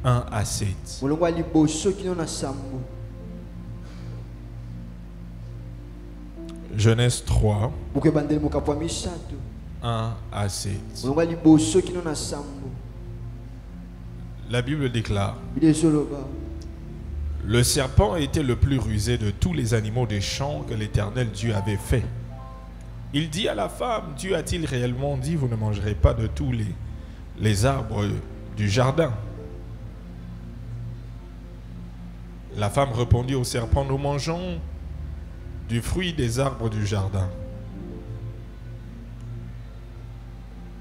1 à 7. Genèse 3, 1 à 7. La Bible déclare: le serpent était le plus rusé de tous les animaux des champs que l'Éternel Dieu avait fait. Il dit à la femme: Dieu a-t-il réellement dit, vous ne mangerez pas de tous les arbres du jardin? La femme répondit au serpent: nous mangeons du fruit des arbres du jardin.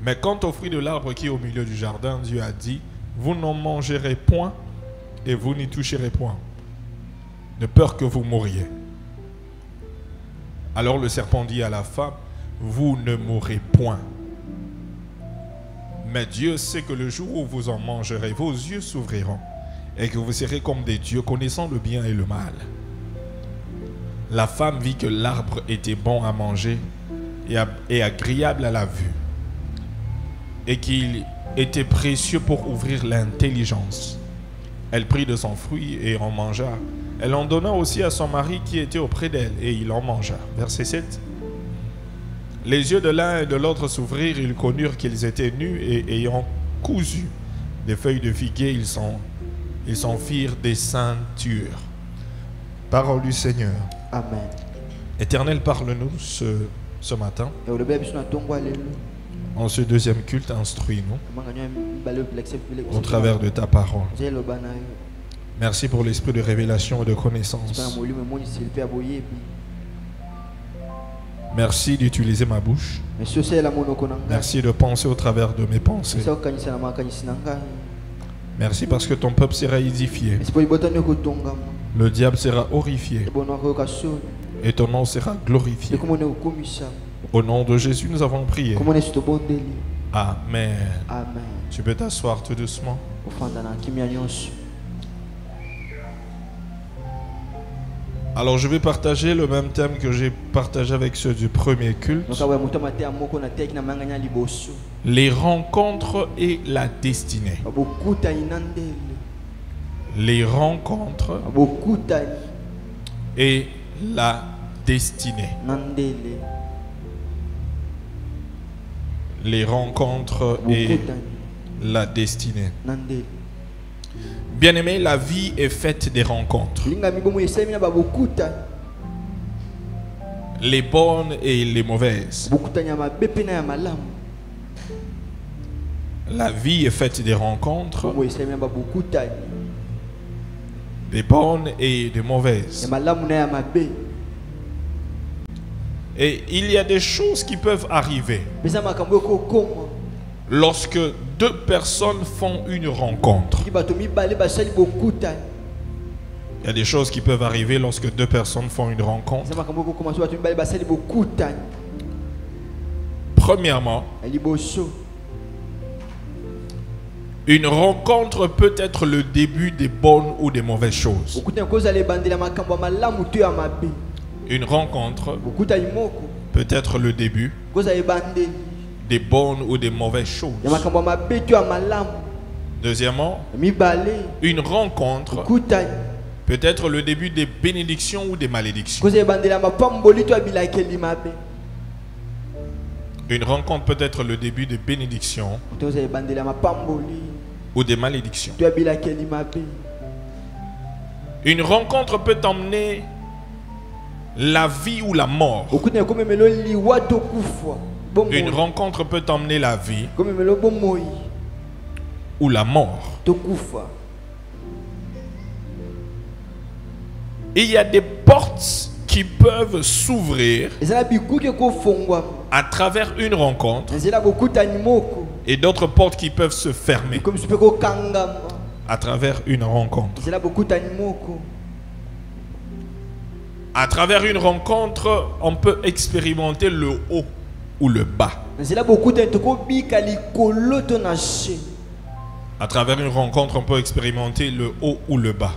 Mais quant au fruit de l'arbre qui est au milieu du jardin, Dieu a dit: vous n'en mangerez point et vous n'y toucherez point, de peur que vous mouriez. Alors le serpent dit à la femme: vous ne mourrez point. Mais Dieu sait que le jour où vous en mangerez, vos yeux s'ouvriront et que vous serez comme des dieux, connaissant le bien et le mal. La femme vit que l'arbre était bon à manger et agréable à la vue, et qu'il était précieux pour ouvrir l'intelligence. Elle prit de son fruit et en mangea. Elle en donna aussi à son mari qui était auprès d'elle, et il en mangea. Verset 7. Les yeux de l'un et de l'autre s'ouvrirent, ils connurent qu'ils étaient nus, et ayant cousu des feuilles de figuier, ils s'en firent des ceintures. Parole du Seigneur. Amen. Éternel, parle-nous ce matin. En ce deuxième culte, instruis-nous au travers de ta parole. Merci pour l'esprit de révélation et de connaissance. Merci d'utiliser ma bouche. Merci de penser au travers de mes pensées. Merci parce que ton peuple sera édifié. Le diable sera horrifié. Et ton nom sera glorifié. Au nom de Jésus, nous avons prié. Amen. Amen. Tu peux t'asseoir tout doucement. Alors je vais partager le même thème que j'ai partagé avec ceux du premier culte. Les rencontres et la destinée. Les rencontres et la destinée. Les rencontres et la destinée. Bien-aimé, la vie est faite des rencontres. Les bonnes et les mauvaises. La vie est faite des rencontres. Des bonnes et des mauvaises. Et il y a des choses qui peuvent arriver lorsque deux personnes font une rencontre. Il y a des choses qui peuvent arriver lorsque deux personnes font une rencontre. Premièrement, une rencontre peut être le début des bonnes ou des mauvaises choses. Une rencontre peut être le début des bonnes ou des mauvaises choses. Deuxièmement, une rencontre peut être le début des bénédictions ou des malédictions. Une rencontre peut être le début des bénédictions ou des malédictions. Une rencontre peut emmener la vie ou la mort. Une rencontre peut emmener la vie ou la mort. Et il y a des portes qui peuvent s'ouvrir à travers une rencontre et d'autres portes qui peuvent se fermer à travers une rencontre. À travers une rencontre, on peut expérimenter le haut ou le bas. À travers une rencontre, on peut expérimenter le haut ou le bas.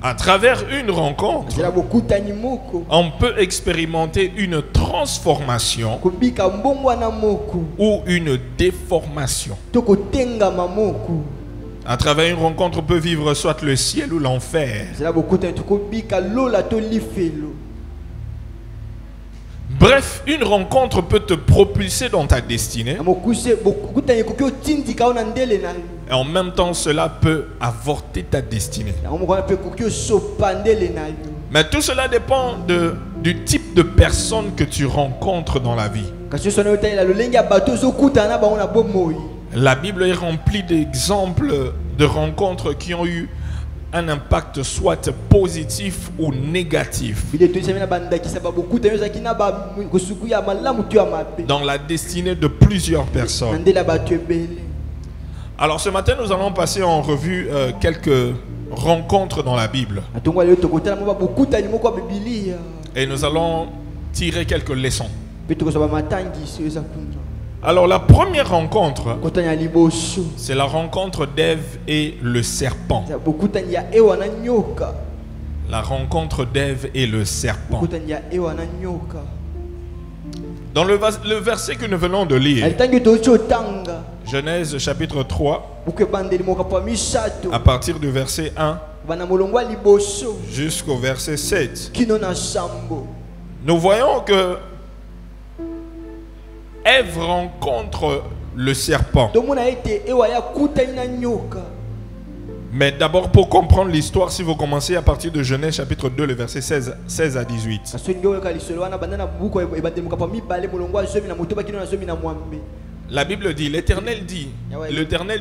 À travers une rencontre, on peut expérimenter une transformation ou une déformation. À travers une rencontre, on peut vivre soit le ciel ou l'enfer. Bref, une rencontre peut te propulser dans ta destinée. Et en même temps, cela peut avorter ta destinée. Mais tout cela dépend du type de personne que tu rencontres dans la vie. La Bible est remplie d'exemples de rencontres qui ont eu un impact soit positif ou négatif dans la destinée de plusieurs personnes. Alors ce matin, nous allons passer en revue quelques rencontres dans la Bible. Et nous allons tirer quelques leçons. Alors la première rencontre, c'est la rencontre d'Ève et le serpent. La rencontre d'Ève et le serpent. Dans le verset que nous venons de lire, Genèse chapitre 3, à partir du verset 1 jusqu'au verset 7, nous voyons que Ève rencontre le serpent. Mais d'abord, pour comprendre l'histoire, si vous commencez à partir de Genèse chapitre 2, le verset 16 à 18. La Bible dit, l'Éternel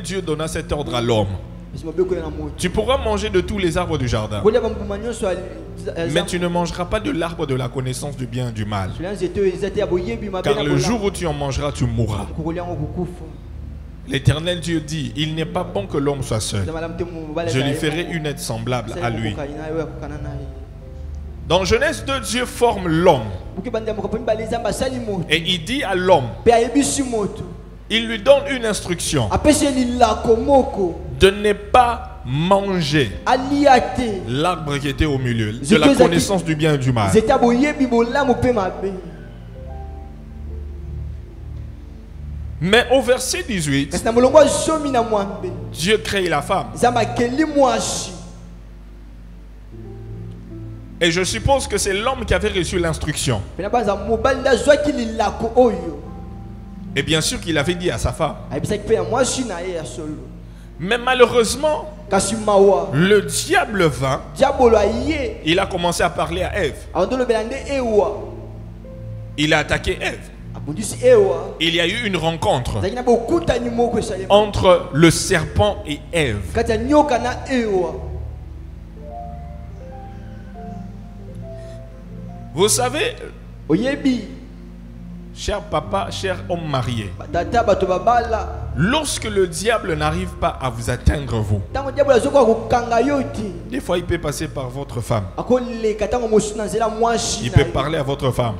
Dieu donna cet ordre à l'homme. Tu pourras manger de tous les arbres du jardin, mais tu ne mangeras pas de l'arbre de la connaissance du bien et du mal, car le jour où tu en mangeras, tu mourras. L'Éternel Dieu dit, il n'est pas bon que l'homme soit seul. Je lui ferai une aide semblable à lui. Dans Genèse 2, Dieu forme l'homme. Et il dit à l'homme, il lui donne une instruction de ne pas manger l'arbre qui était au milieu, de la connaissance du bien et du mal. Mais au verset 18, Dieu crée la femme. Et je suppose que c'est l'homme qui avait reçu l'instruction. Et bien sûr qu'il avait dit à sa femme. Mais malheureusement, le diable vint. Il a commencé à parler à Ève. Il a attaqué Ève. Il y a eu une rencontre entre le serpent et Ève. Vous savez, cher papa, cher homme marié, lorsque le diable n'arrive pas à vous atteindre, vous, des fois il peut passer par votre femme. Il peut parler à votre femme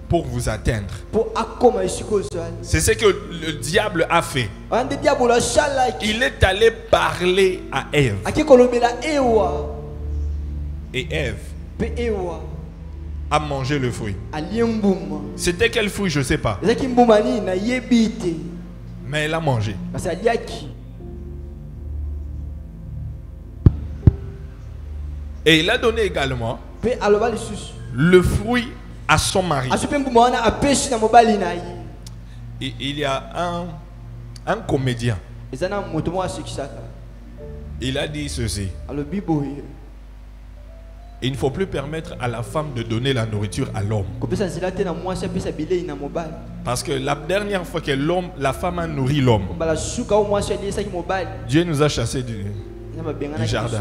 pour vous atteindre. C'est ce que le diable a fait. Il est allé parler à Ève. Et Ève a mangé le fruit. C'était quel fruit, je ne sais pas. Mais elle a mangé. Et il a donné également le fruit à son mari. Et il y a un comédien. Il a dit ceci. Il ne faut plus permettre à la femme de donner la nourriture à l'homme. Parce que la dernière fois que la femme a nourri l'homme, Dieu nous a chassés du jardin.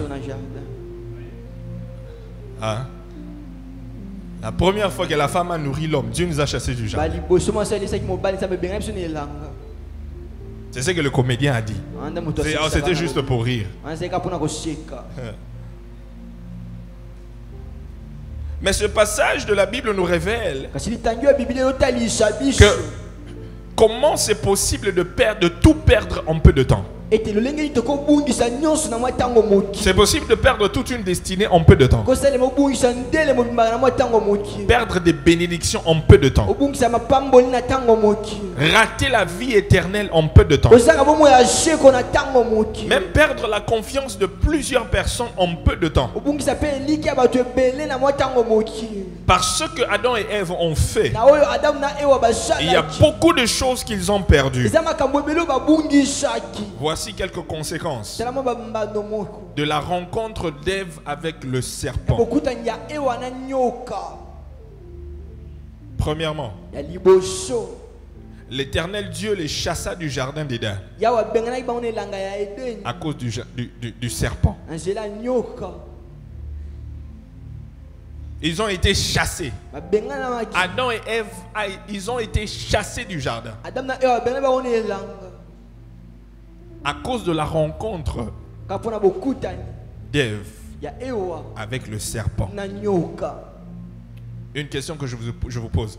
Hein? La première fois que la femme a nourri l'homme, Dieu nous a chassés du jardin. C'est ce que le comédien a dit. C'était juste pour rire. Mais ce passage de la Bible nous révèle que comment c'est possible de tout perdre en peu de temps. C'est possible de perdre toute une destinée en peu de temps. Perdre des bénédictions en peu de temps. Rater la vie éternelle en peu de temps. Même perdre la confiance de plusieurs personnes en peu de temps. Parce que Adam et Ève ont fait, il y a beaucoup de choses qu'ils ont perdues. Voici quelques conséquences de la rencontre d'Ève avec le serpent. Premièrement, l'Éternel Dieu les chassa du jardin d'Éden à cause du serpent. Ils ont été chassés. Adam et Ève, ils ont été chassés du jardin à cause de la rencontre d'Ève avec le serpent. Une question que je vous pose.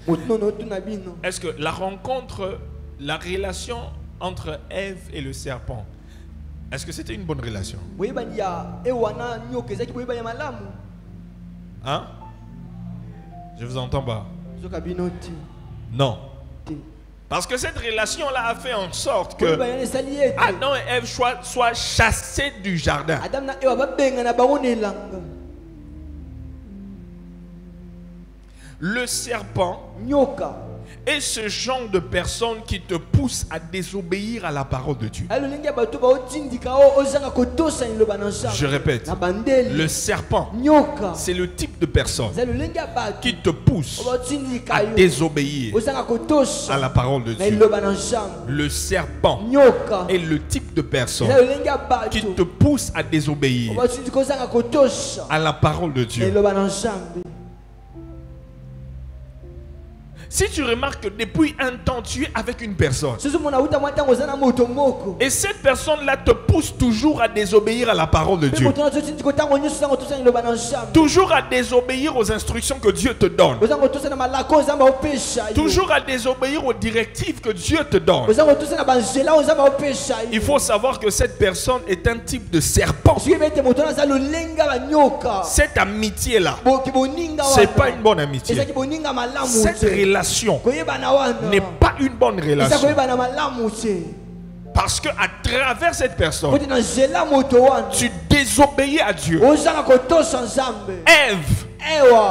Est-ce que la rencontre, la relation entre Ève et le serpent, est-ce que c'était une bonne relation? Hein? Je vous entends pas. Non. Parce que cette relation-là a fait en sorte que Adam et Ève soient chassés du jardin. Le serpent est ce genre de personne qui te pousse à désobéir à la parole de Dieu. Je répète, le serpent, c'est le type de personne qui te pousse à désobéir à la parole de Dieu. Le serpent est le type de personne qui te pousse à désobéir à la parole de Dieu. Si tu remarques que depuis un temps tu es avec une personne et cette personne-là te pousse toujours à désobéir à la parole de Dieu, toujours à désobéir aux instructions que Dieu te donne, toujours à désobéir aux directives que Dieu te donne, il faut savoir que cette personne est un type de serpent. Cette amitié-là, c'est pas une bonne amitié. Cette relation n'est pas une bonne relation. Parce que à travers cette personne, tu désobéis à Dieu. Ève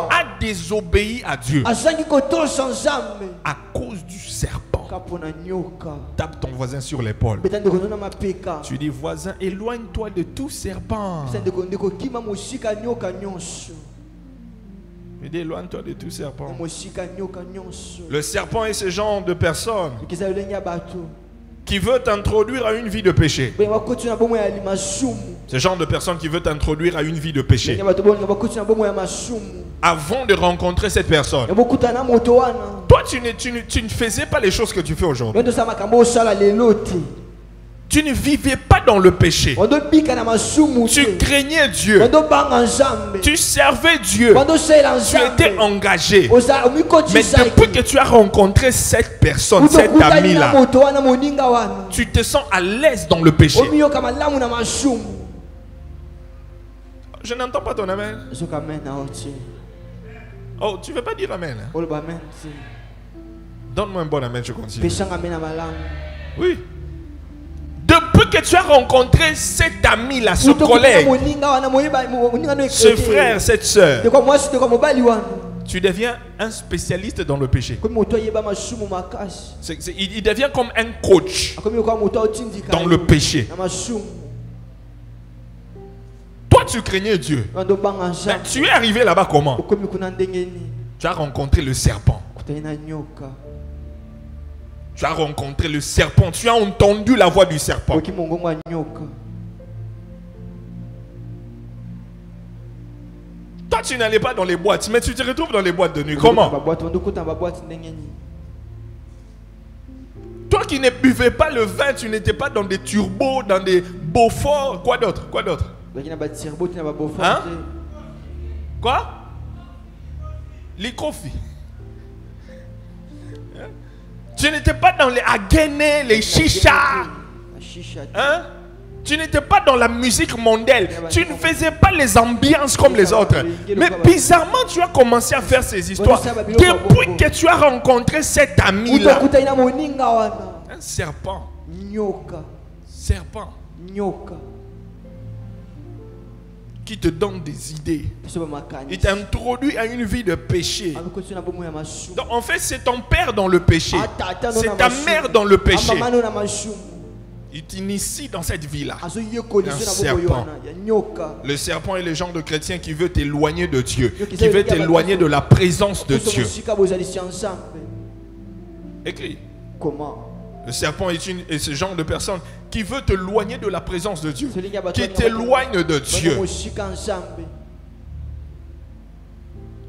a désobéi à Dieu à cause du serpent. Tape ton voisin sur l'épaule. Tu dis, voisin, éloigne-toi de tout serpent. Éloigne-toi de tout serpent. Le serpent est ce genre de personne qui veut t'introduire à une vie de péché. Ce genre de personne qui veut t'introduire à une vie de péché. Avant de rencontrer cette personne, toi tu ne faisais pas les choses que tu fais aujourd'hui. Tu ne vivais pas dans le péché. Tu craignais Dieu. Tu servais Dieu. Tu étais engagé. Mais depuis que tu as rencontré cette personne, cet ami-là, tu te sens à l'aise dans le péché. Je n'entends pas ton amen. Oh, tu ne veux pas dire amen? Donne-moi un bon amen, je continue. Oui. Depuis que tu as rencontré cet ami-là, ce collègue, ce frère, cette soeur, tu deviens un spécialiste dans le péché. Il devient comme un coach dans le péché. Toi, tu craignais Dieu. Mais tu es arrivé là-bas comment? Tu as rencontré le serpent. Tu as rencontré le serpent. Tu as entendu la voix du serpent. Toi, tu n'allais pas dans les boîtes, mais tu te retrouves dans les boîtes de nuit. Comment? Toi qui ne buvais pas le vin, tu n'étais pas dans des turbos, dans des Beaufort. Quoi d'autre? Quoi d'autre? Hein? Quoi? Les coffees. Tu n'étais pas dans les Aguené, les chichas. Hein? Tu n'étais pas dans la musique mondaine. Tu ne faisais pas les ambiances comme les autres. Mais bizarrement, tu as commencé à faire ces histoires. Depuis que tu as rencontré cet ami-là, un serpent. Serpent. Qui te donne des idées. Il t'introduit à une vie de péché. Donc en fait, c'est ton père dans le péché. C'est ta mère dans le péché. Il t'initie dans cette vie-là. Un serpent. Le serpent est le genre de chrétien qui veut t'éloigner de Dieu, qui veut t'éloigner de la présence de Dieu. Écris. Comment? Le serpent est ce genre de personne qui veut t'éloigner de la présence de Dieu, qui t'éloigne de Dieu,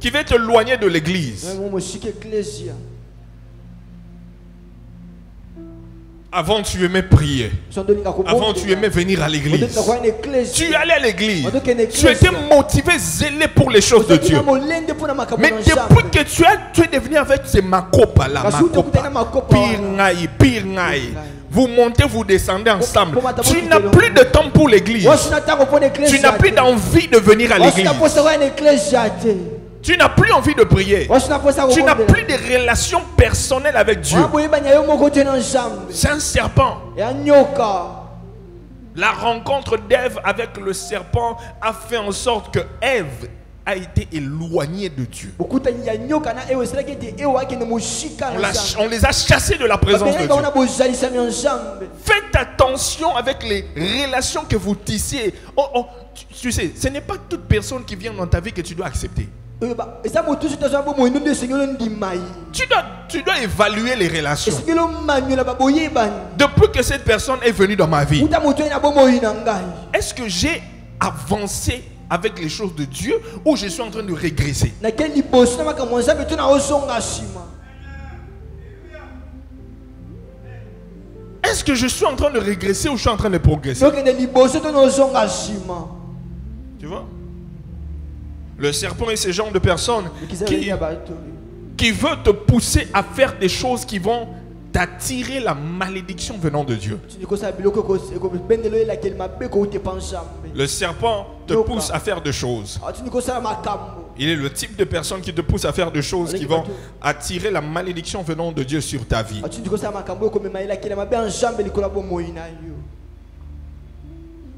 qui veut t'éloigner de l'église. Avant, tu aimais prier. Avant, tu aimais venir à l'église. Tu allais à l'église. Tu étais motivé, zélé pour les choses de Dieu. Mais depuis que tu es devenu avec ces makopa là, pire ngaï, vous montez, vous descendez ensemble. Tu n'as plus de temps pour l'église. Tu n'as plus d'envie de venir à l'église. Tu n'as plus envie de prier. Tu n'as plus de relations personnelles avec Dieu. C'est un serpent. La rencontre d'Ève avec le serpent a fait en sorte que Ève a été éloignée de Dieu. On les a chassés de la présence de Dieu. Faites attention avec les relations que vous tissez. Tu sais, ce n'est pas toute personne qui vient dans ta vie que tu dois accepter. Tu dois évaluer les relations. Depuis que cette personne est venue dans ma vie, est-ce que j'ai avancé avec les choses de Dieu ou je suis en train de régresser? Est-ce que je suis en train de régresser ou je suis en train de progresser? Tu vois? Le serpent est ce genre de personne qui veut te pousser à faire des choses qui vont t'attirer la malédiction venant de Dieu. Le serpent te pousse à faire des choses. Il est le type de personne qui te pousse à faire des choses qui vont attirer la malédiction venant de Dieu sur ta vie.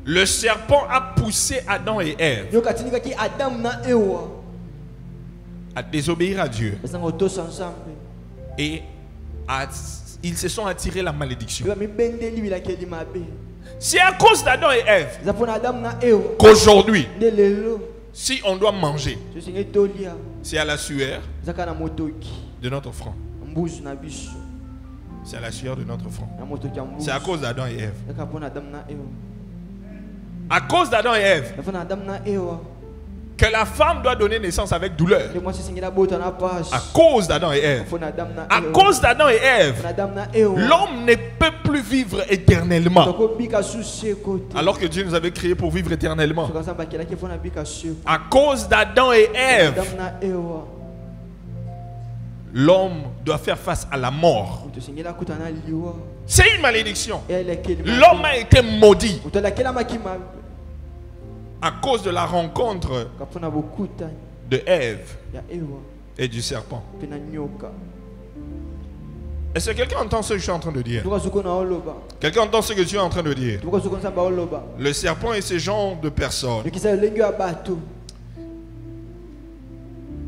Le serpent a poussé Adam et Ève à désobéir à Dieu. Et ils se sont attirés la malédiction. C'est à cause d'Adam et Ève qu'aujourd'hui, si on doit manger, c'est à la sueur de notre front. C'est à la sueur de notre front. C'est à cause d'Adam et Ève. À cause d'Adam et Ève que la femme doit donner naissance avec douleur. À cause d'Adam et Ève. À cause d'Adam et Ève, l'homme ne peut plus vivre éternellement. Alors que Dieu nous avait créés pour vivre éternellement. À cause d'Adam et Ève, l'homme doit faire face à la mort. C'est une malédiction. L'homme a été maudit à cause de la rencontre de Ève et du serpent. Est-ce que quelqu'un entend ce que je suis en train de dire? Quelqu'un entend ce que tu es en train de dire? Le serpent est ce genre de personne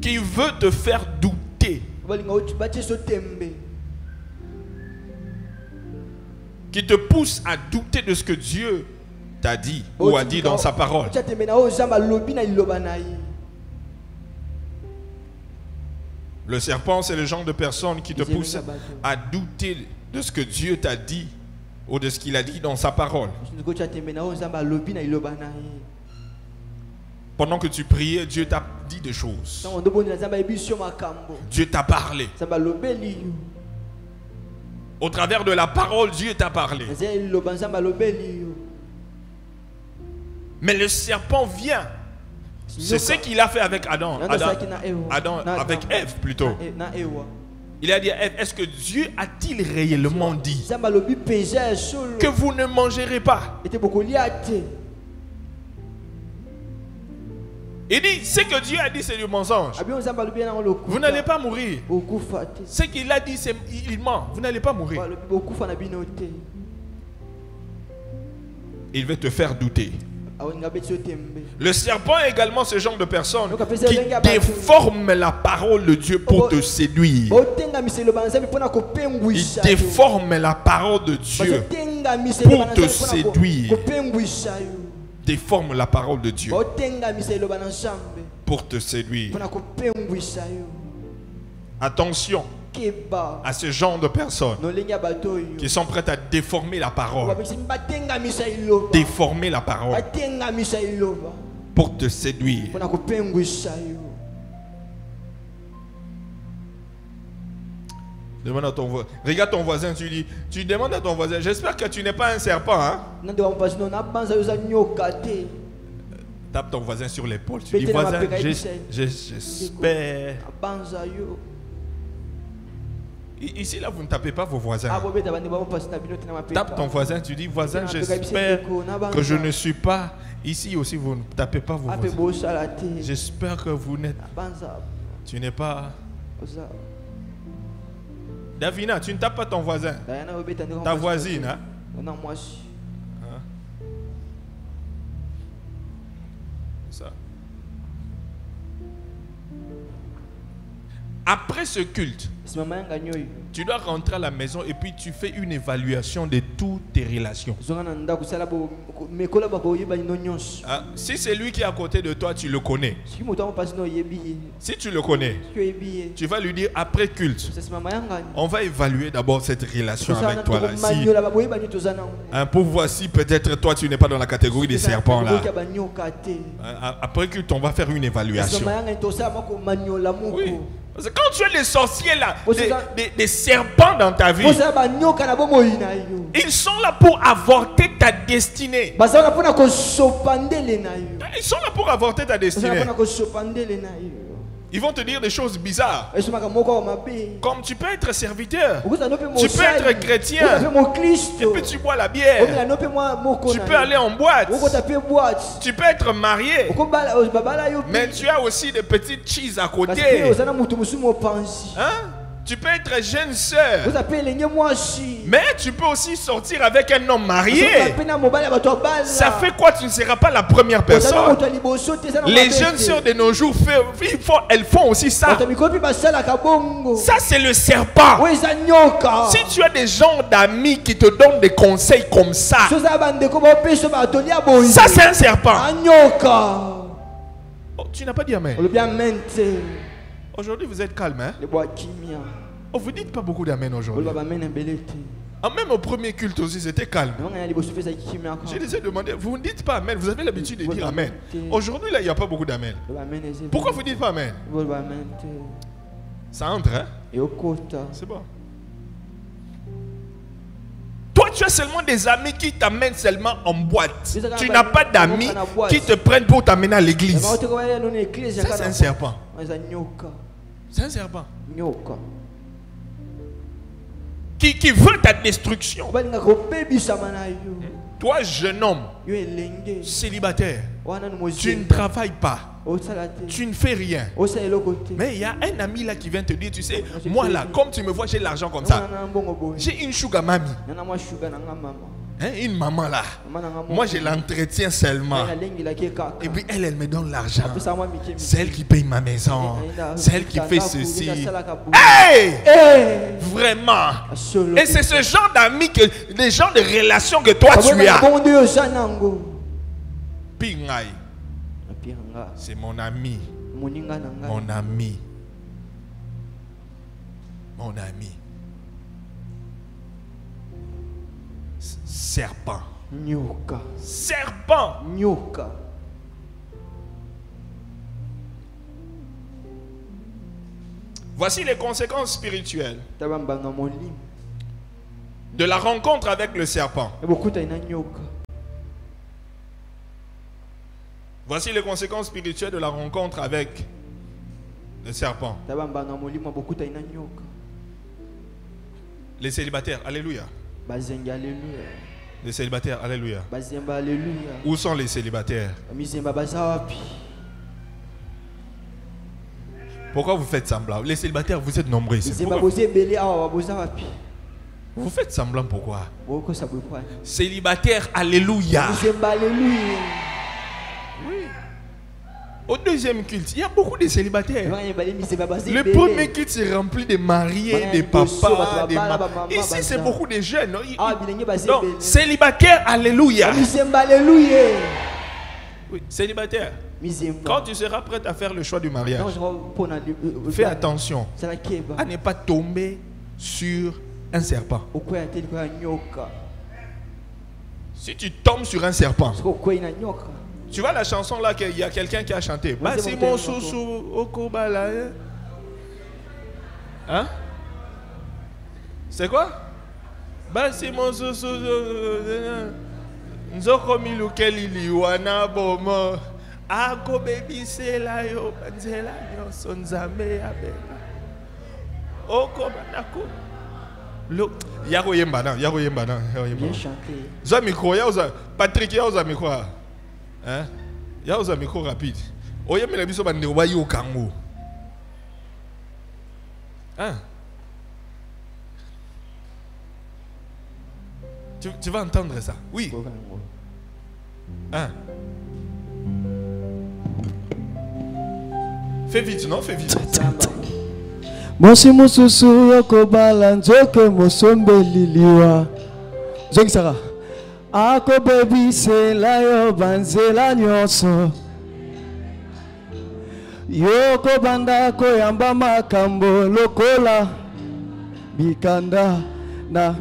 qui veut te faire douter, qui te pousse à douter de ce que Dieu t'a dit ou a dit dans sa parole. Le serpent, c'est le genre de personne qui te pousse à douter de ce que Dieu t'a dit ou de ce qu'il a dit dans sa parole. Pendant que tu priais, Dieu t'a dit des choses. Dieu t'a parlé. Au travers de la parole, Dieu t'a parlé. Mais le serpent vient. C'est ce qu'il a fait avec Adam avec Ève plutôt. Il a dit, est-ce que Dieu a-t-il réellement dit que que vous ne mangerez pas? Il dit, ce que Dieu a dit, c'est du mensonge. Vous n'allez pas mourir. Ce qu'il a dit, c'est il ment. Vous n'allez pas mourir. Il veut te faire douter. Le serpent est également ce genre de personne qui déforme la parole de Dieu pour te séduire. Il déforme la parole de Dieu pour te séduire. Déforme la parole de Dieu pour te séduire. Attention à ce genre de personnes qui sont prêtes à déformer la parole. Déformer la parole pour te séduire. Demande à ton voisin. Regarde ton voisin, tu demandes à ton voisin, j'espère que tu n'es pas un serpent, hein? Tape ton voisin sur l'épaule. Tu dis, voisin, j'espère. Ici, là, vous ne tapez pas vos voisins. Tape ton voisin, tu dis, voisin, j'espère que je ne suis pas. Ici aussi, vous ne tapez pas vos voisins. J'espère que vous n'êtes. Tu n'es pas. Davina, tu ne tapes pas ton voisin. Ta voisine, hein? Ça. Après ce culte, tu dois rentrer à la maison et puis tu fais une évaluation de toutes tes relations. Ah, si c'est lui qui est à côté de toi, tu le connais. Si tu le connais, tu vas lui dire après culte, on va évaluer d'abord cette relation avec toi là. Pour voir si peut-être toi tu n'es pas dans la catégorie des serpents là. Après culte, on va faire une évaluation. Oui. Parce que quand tu as des sorciers là, des serpents dans ta vie, ils sont là pour avorter ta destinée. Ils sont là pour avorter ta destinée. Ils vont te dire des choses bizarres. Comme tu peux être serviteur, tu peux être chrétien, et puis tu bois la bière. Tu peux aller en boîte. Tu peux être marié, mais tu as aussi des petites cheese à côté. Hein? Tu peux être jeune sœur, mais tu peux aussi sortir avec un homme marié. Ça fait quoi? Tu ne seras pas la première personne. Les jeunes sœurs de nos jours, elles font aussi ça. Ça, c'est le serpent. Si tu as des gens d'amis qui te donnent des conseils comme ça, ça c'est un serpent. Oh, tu n'as pas dit amen. Aujourd'hui, vous êtes calme, hein? Oh, vous dites pas beaucoup d'amen aujourd'hui. Ah, même au premier culte aussi, c'était calme. Je les ai demandé, vous ne dites pas amen, vous avez l'habitude de dire amen. Aujourd'hui, là, il n'y a pas beaucoup d'amen. Pourquoi vous ne dites pas amen? Ça entre, hein? C'est bon. Toi, tu as seulement des amis qui t'amènent seulement en boîte. Tu n'as pas d'amis qui te prennent pour t'amener à l'église. Ça, c'est un serpent. C'est un serpent. Qui veut ta destruction. Toi, jeune homme, célibataire, tu ne travailles pas. Tu ne fais rien. Mais il y a un ami là qui vient te dire, tu sais, moi là, comme tu me vois, j'ai l'argent comme ça. J'ai une sugar mamie. Hein, une maman là. Moi, je l'entretiens seulement. Et puis elle me donne l'argent. C'est elle qui paye ma maison. C'est elle qui fait ceci. Hey! Vraiment. Et c'est ce genre d'amis, des genres de relations que toi tu as. Pingai. C'est mon ami. Mon ami. Mon ami. Serpent. Serpent. Voici les conséquences spirituelles de la rencontre avec le serpent. Voici les conséquences spirituelles de la rencontre avec le serpent. Les célibataires, alléluia. Bazenga alléluia. Les célibataires, alléluia. Bazemba alléluia. Où sont les célibataires? Mizemba bazawapi. Pourquoi vous faites semblant? Les célibataires, vous êtes nombreux ici. Mizemba bozebele awa bazawapi. Vous faites semblant pourquoi? Boko sabukwa. Célibataires, alléluia. Mizemba alléluia. Oui. Au deuxième culte, il y a beaucoup de célibataires. Le Le premier culte c'est rempli de mariés, des papas, des mamans. Ici c'est beaucoup de jeunes. Donc, célibataire, alléluia. Mizemba alléluia. Oui, célibataire. Mizemba. Quand tu seras prêt à faire le choix du mariage, Non, fais attention à ne pas tomber sur un serpent. Si tu tombes sur un serpent, tu vois la chanson là qu'il y a quelqu'un qui a chanté. Basi mon sousou okobala. Hein? C'est quoi? Basi mon sousou nzoko milukeli liwana bomo. Ako baby c'est là yo banzela yo sonzambe abela. Okobanako. Lo yako yembana. Bien chanté. Za micro ya oza Patrick ya oza micro. Hein? Il y a un micro rapide. Oye, mais la biso bande wayi au Kango. Hein? Tu vas entendre ça. Oui. Hein? Fais vite, non? Fais vite. Mosi mususu yokobala nzoke mosombeli liwa. Zongi Sarah. Ako baby sela yo banzela nyonso. Yoko banda koyamba makambo lokola bikanda na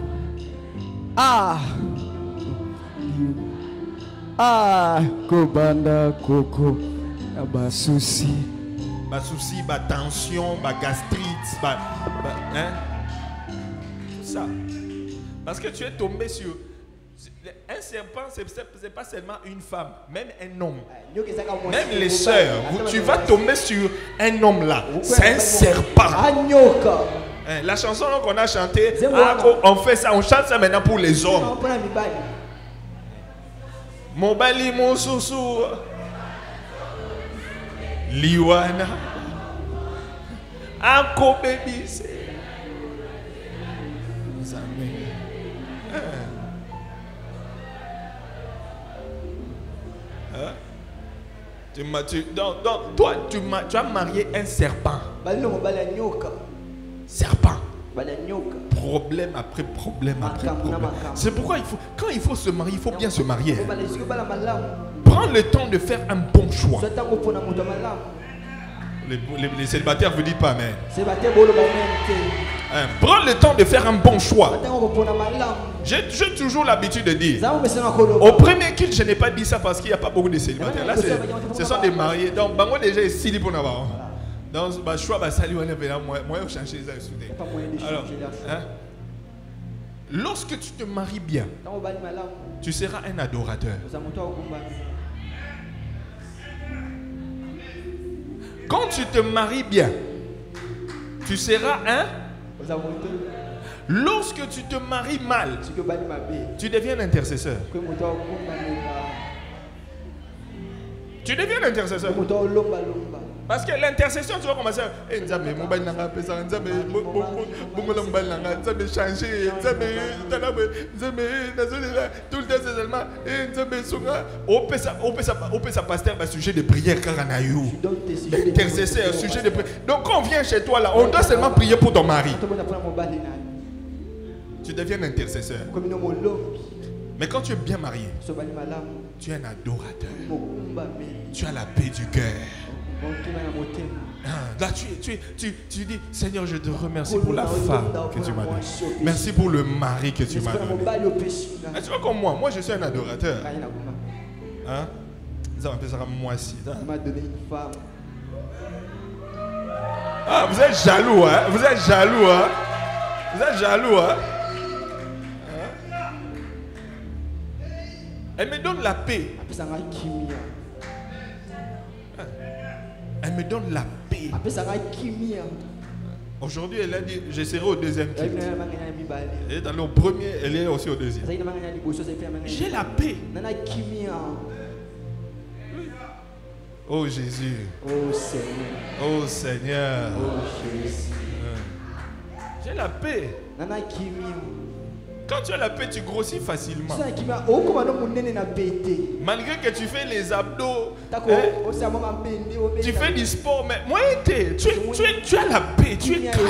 kobanda koko basusi. Souci, tension, gastrite, hein? Tout ça. Parce que tu es tombé sur un serpent, c'est pas seulement une femme, même un homme. Même les sœurs, tu vas tomber sur un homme là. C'est un serpent. Hein, la chanson qu'on a chantée, on fait ça, on chante ça maintenant pour les hommes. Mobali Mosusu Liwana Ako baby c'est toi, tu as marié un serpent. Serpent. Problème après problème après problème. C'est pourquoi quand il faut se marier, il faut bien se marier. Prends le temps de faire un bon choix. Les célibataires, vous dites pas amen. Prends le temps de faire un bon choix. J'ai toujours l'habitude de dire. Au premier culte, je n'ai pas dit ça parce qu'il n'y a pas beaucoup de célibataires. Là, ce sont des mariés. Donc, moi déjà, ici, il pour avoir. Donc, je choix, moi, je change ça. Alors, hein? Lorsque tu te maries bien, tu seras un adorateur. Quand tu te maries bien, tu seras un. Lorsque tu te maries mal, tu deviens un intercesseur. Tu deviens un intercesseur. Parce que l'intercession, tu vas commencer à changer. Tout le temps, c'est seulement pasteur, sujet de prière. L'intercesseur, sujet de prière. Donc, quand on vient chez toi, là, on doit seulement prier pour ton mari. Tu deviens un intercesseur. Mais quand tu es bien marié, tu es un adorateur. Tu as la paix du cœur. Là, tu dis, Seigneur, je te remercie pour la femme que tu m'as donnée. Merci pour le mari que tu m'as donné. Tu vois comme moi je suis un adorateur. Hein? Ça m'appelle ça moi aussi. Ah, vous êtes jaloux, hein? Vous êtes jaloux, hein? Vous êtes jaloux, hein? Elle me donne la paix. Elle me donne la paix. Aujourd'hui, elle a dit, je serai au deuxième culte. Et dans le premier, elle est aussi au deuxième. J'ai la paix. Oh Jésus. Oh Seigneur. Oh Seigneur. Oh Jésus. J'ai la paix. Quand tu as la paix, tu grossis facilement. Malgré que tu fais les abdos, tu fais du sport, mais moi, tu as la paix, tu es calme.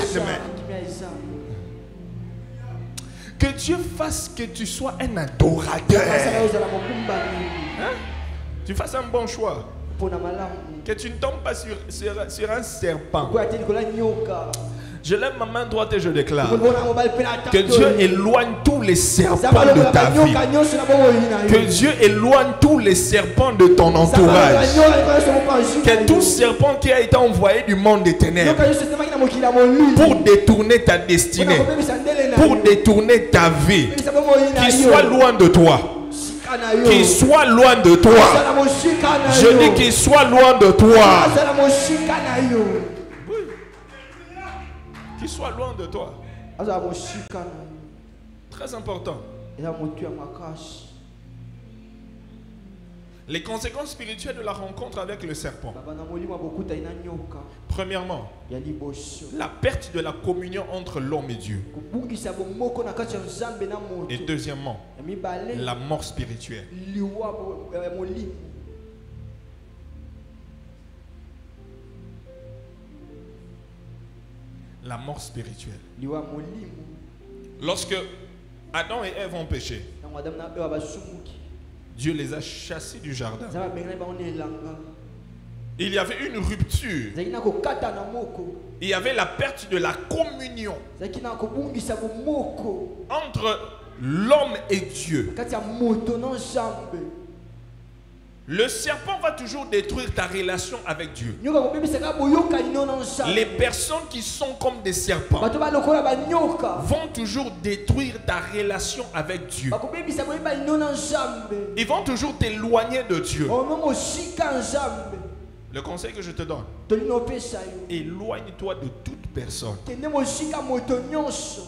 Que Dieu fasse que tu sois un adorateur. Hein? Tu fasses un bon choix. Que tu ne tombes pas sur un serpent. Je lève ma main droite et je déclare que Dieu éloigne tous les serpents de ta vie. Que Dieu éloigne tous les serpents de ton entourage. Que tout serpent qui a été envoyé du monde des ténèbres pour détourner ta destinée, pour détourner ta vie, qu'il soit loin de toi. Qu'il soit loin de toi. Je dis qu'il soit loin de toi. Qu'il soit loin de toi. Très important. Les conséquences spirituelles de la rencontre avec le serpent. Premièrement, la perte de la communion entre l'homme et Dieu. Et deuxièmement, la mort spirituelle. La mort spirituelle. Lorsque Adam et Ève ont péché, Dieu les a chassés du jardin. Il y avait une rupture. Il y avait la perte de la communion entre l'homme et Dieu. Le serpent va toujours détruire ta relation avec Dieu. Les personnes qui sont comme des serpents vont toujours détruire ta relation avec Dieu. Ils vont toujours t'éloigner de Dieu. Le conseil que je te donne, éloigne-toi de toute personne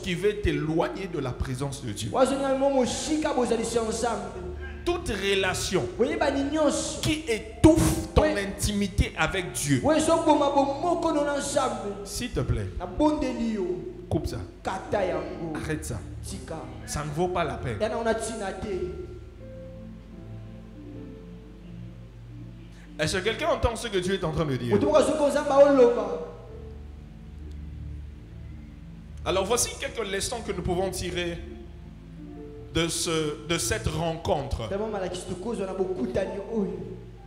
qui veut t'éloigner de la présence de Dieu. Toute relation qui étouffe ton intimité avec Dieu, s'il te plaît, coupe ça, arrête ça, ça ne vaut pas la peine. Est-ce que quelqu'un entend ce que Dieu est en train de dire? Alors voici quelques leçons que nous pouvons tirer de cette rencontre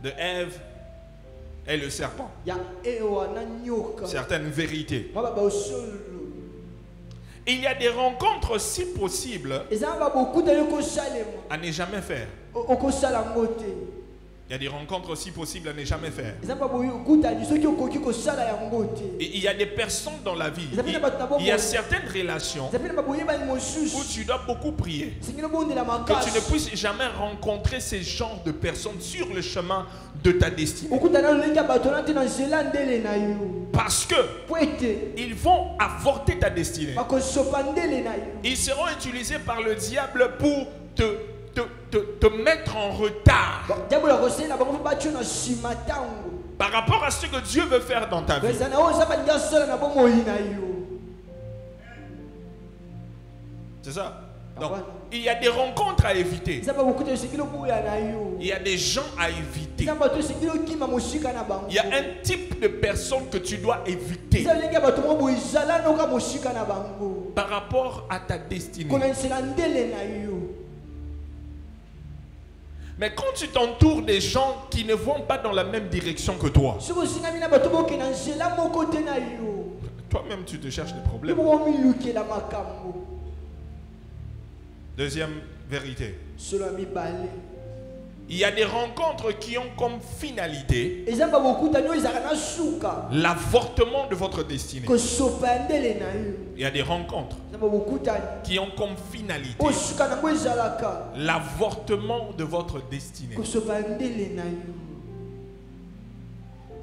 de Ève et le serpent. Certaines vérités. Il y a des rencontres si possibles à ne jamais faire. Il y a des rencontres aussi possibles à ne jamais faire. Et il y a des personnes dans la vie. Il y a certaines relations où tu dois beaucoup prier. Que tu ne puisses jamais rencontrer ces genres de personnes sur le chemin de ta destinée. Parce que ils vont avorter ta destinée. Ils seront utilisés par le diable pour te mettre en retard par rapport à ce que Dieu veut faire dans ta vie. C'est ça. Donc, il y a des rencontres à éviter. Il y a des gens à éviter. Il y a un type de personne que tu dois éviter par rapport à ta destinée. Mais quand tu t'entoures des gens qui ne vont pas dans la même direction que toi, toi-même tu te cherches des problèmes. Deuxième vérité. Il y a des rencontres qui ont comme finalité l'avortement de votre destinée. Il y a des rencontres qui ont comme finalité l'avortement de votre destinée.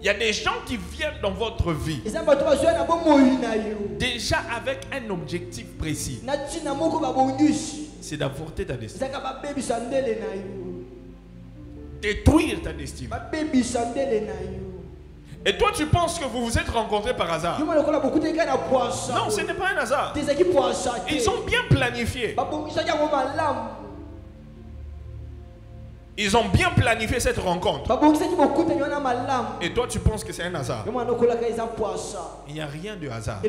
Il y a des gens qui viennent dans votre vie déjà avec un objectif précis. C'est d'avorter ta destinée. Détruire ta destinée. Et toi tu penses que vous vous êtes rencontrés par hasard. Non, ce n'est pas un hasard. Ils ont bien planifié. Ils ont bien planifié cette rencontre. Et toi tu penses que c'est un hasard. Il n'y a rien de hasard.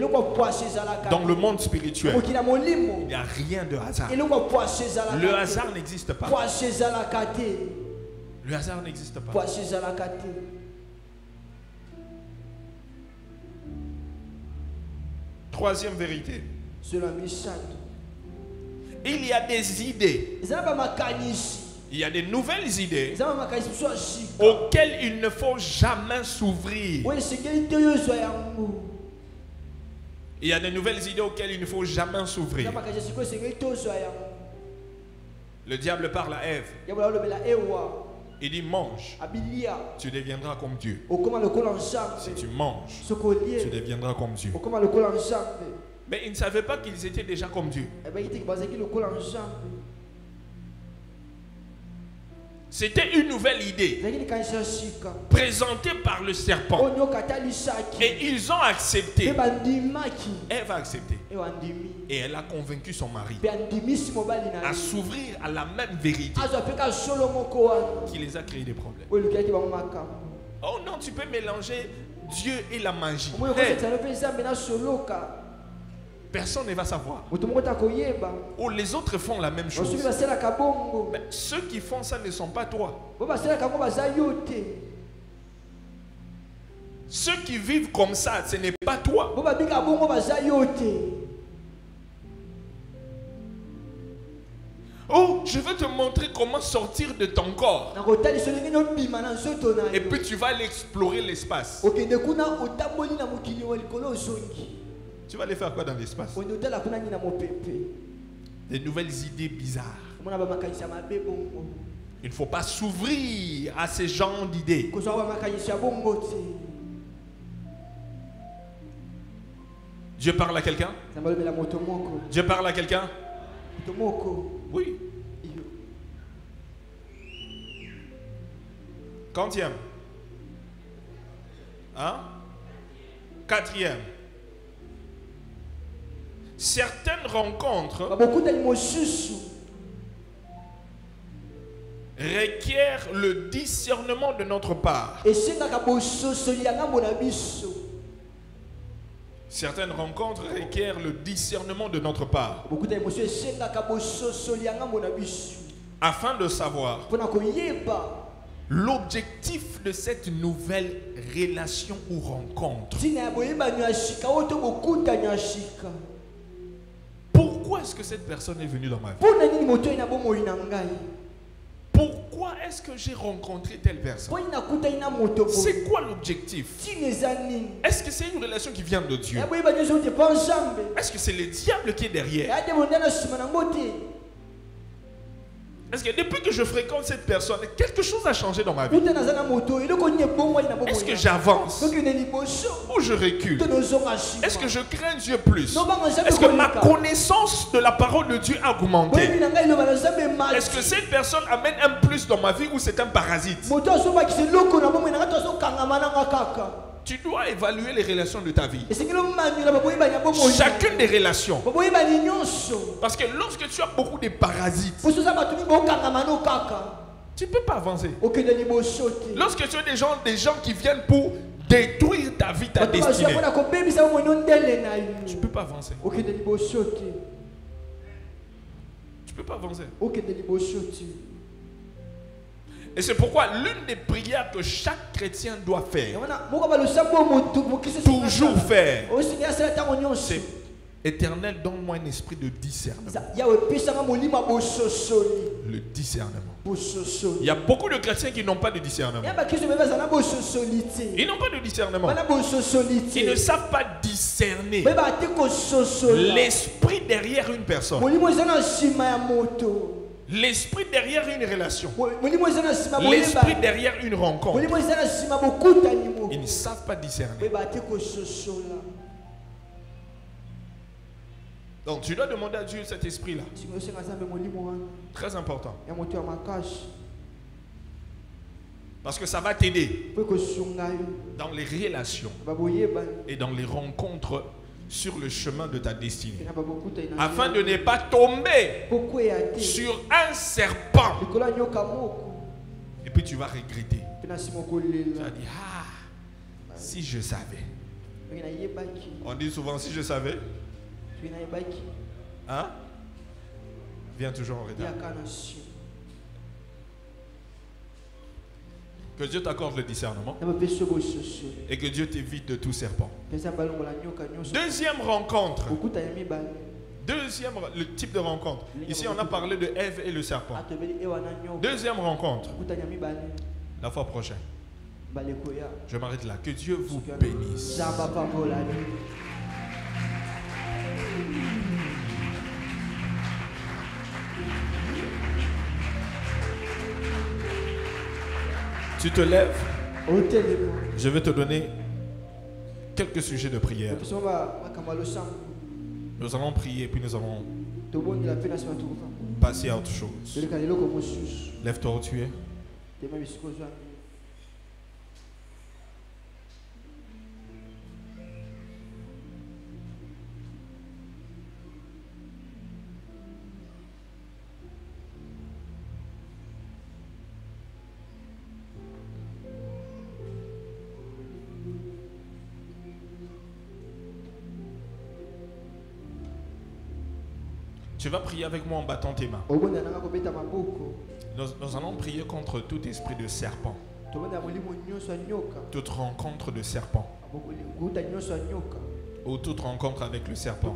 Dans le monde spirituel, il n'y a rien de hasard. Le hasard n'existe pas. Le hasard n'existe pas. Troisième vérité. Il y a des idées. Il y a des nouvelles idées auxquelles il ne faut jamais s'ouvrir. Il y a des nouvelles idées auxquelles il ne faut jamais s'ouvrir. Le diable parle à Ève. Il dit mange, tu deviendras comme Dieu. Si tu manges, tu deviendras comme Dieu. Mais ils ne savaient pas qu'ils étaient déjà comme Dieu. C'était une nouvelle idée présentée par le serpent. Et ils ont accepté. Ève a accepté. Et elle a convaincu son mari à s'ouvrir à la même vérité qui les a créé des problèmes. Oh non, tu peux mélanger Dieu et la magie. Hey, personne ne va savoir. Oh, les autres font la même chose. Mais ceux qui font ça ne sont pas toi. Ceux qui vivent comme ça, ce n'est pas toi. Oh, je veux te montrer comment sortir de ton corps. Et puis tu vas aller explorer l'espace. Tu vas aller faire quoi dans l'espace? Des nouvelles idées bizarres. Il ne faut pas s'ouvrir à ces genres d'idées. Dieu parle à quelqu'un? Dieu parle à quelqu'un? Oui. Quantième? Hein? Quatrième. Certaines rencontres requièrent le discernement de notre part. Certaines rencontres requièrent le discernement de notre part. Afin de savoir l'objectif de cette nouvelle relation ou rencontre. Pourquoi est-ce que cette personne est venue dans ma vie? Pourquoi est-ce que j'ai rencontré telle personne? C'est quoi l'objectif? Est-ce que c'est une relation qui vient de Dieu? Est-ce que c'est le diable qui est derrière? Est-ce que depuis que je fréquente cette personne, quelque chose a changé dans ma vie? Est-ce que j'avance ou je recule? Est-ce que je crains Dieu plus? Est-ce que ma connaissance de la parole de Dieu a augmenté? Est-ce que cette personne amène un plus dans ma vie ou c'est un parasite? Tu dois évaluer les relations de ta vie. Chacune des relations. Parce que lorsque tu as beaucoup de parasites, tu ne peux pas avancer. Lorsque tu as des gens qui viennent pour détruire ta vie, ta destinée, tu ne peux pas avancer. Tu ne peux pas avancer. Et c'est pourquoi l'une des prières que chaque chrétien doit faire, toujours faire, c'est: Éternel, donne-moi un esprit de discernement. Le discernement. Il y a beaucoup de chrétiens qui n'ont pas de discernement. Ils n'ont pas de discernement. Ils ne savent pas discerner l'esprit derrière une personne. L'esprit derrière une relation. L'esprit derrière une rencontre. Ils ne savent pas discerner. Donc tu dois demander à Dieu cet esprit-là. Très important. Parce que ça va t'aider dans les relations et dans les rencontres sur le chemin de ta destinée. Afin de ne pas tomber sur un serpent. Et puis tu vas regretter. Tu vas dire, ah, si je savais. On dit souvent, si je savais. Hein? Viens toujours en retard. Que Dieu t'accorde le discernement et que Dieu t'évite de tout serpent. Deuxième rencontre. Le type de rencontre. Ici, on a parlé de Ève et le serpent. Deuxième rencontre. La fois prochaine. Je m'arrête là. Que Dieu vous bénisse. Tu te lèves. Je vais te donner quelques sujets de prière. Nous allons prier puis nous allons passer à autre chose. Lève-toi où tu es. Tu vas prier avec moi en battant tes mains. Nous allons prier contre tout esprit de serpent. Toute rencontre de serpent. Ou toute rencontre avec le serpent.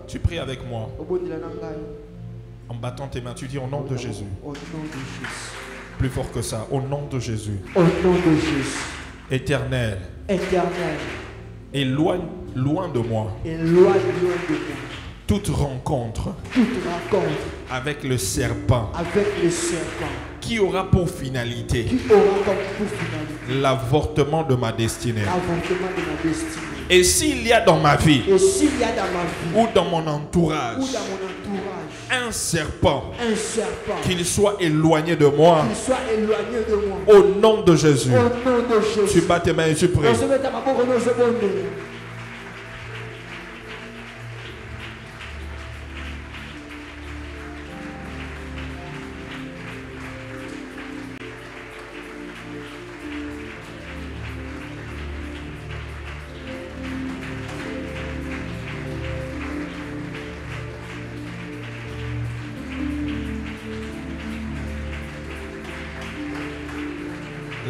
Tu pries avec moi. En battant tes mains, tu dis au nom de Jésus. Plus fort que ça, au nom de Jésus. Au nom de Jésus. Éternel. Éternel. Éloigne loin de moi. Éloigne loin de moi. Toute rencontre avec le serpent qui aura pour finalité l'avortement de ma destinée. Et s'il y a dans ma vie ou dans mon entourage un serpent, qu'il soit éloigné de moi, au nom de Jésus, tu bats tes mains et tu pries.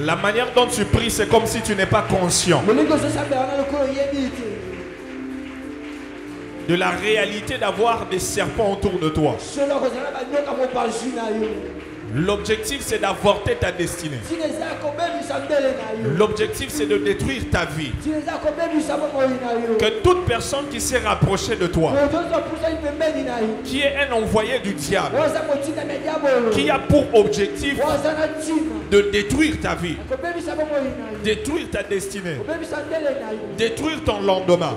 La manière dont tu pries, c'est comme si tu n'es pas conscient de la réalité d'avoir des serpents autour de toi. L'objectif, c'est d'avorter ta destinée. L'objectif, c'est de détruire ta vie. Que toute personne qui s'est rapprochée de toi, qui est un envoyé du diable, qui a pour objectif de détruire ta vie, détruire ta destinée, détruire ton lendemain,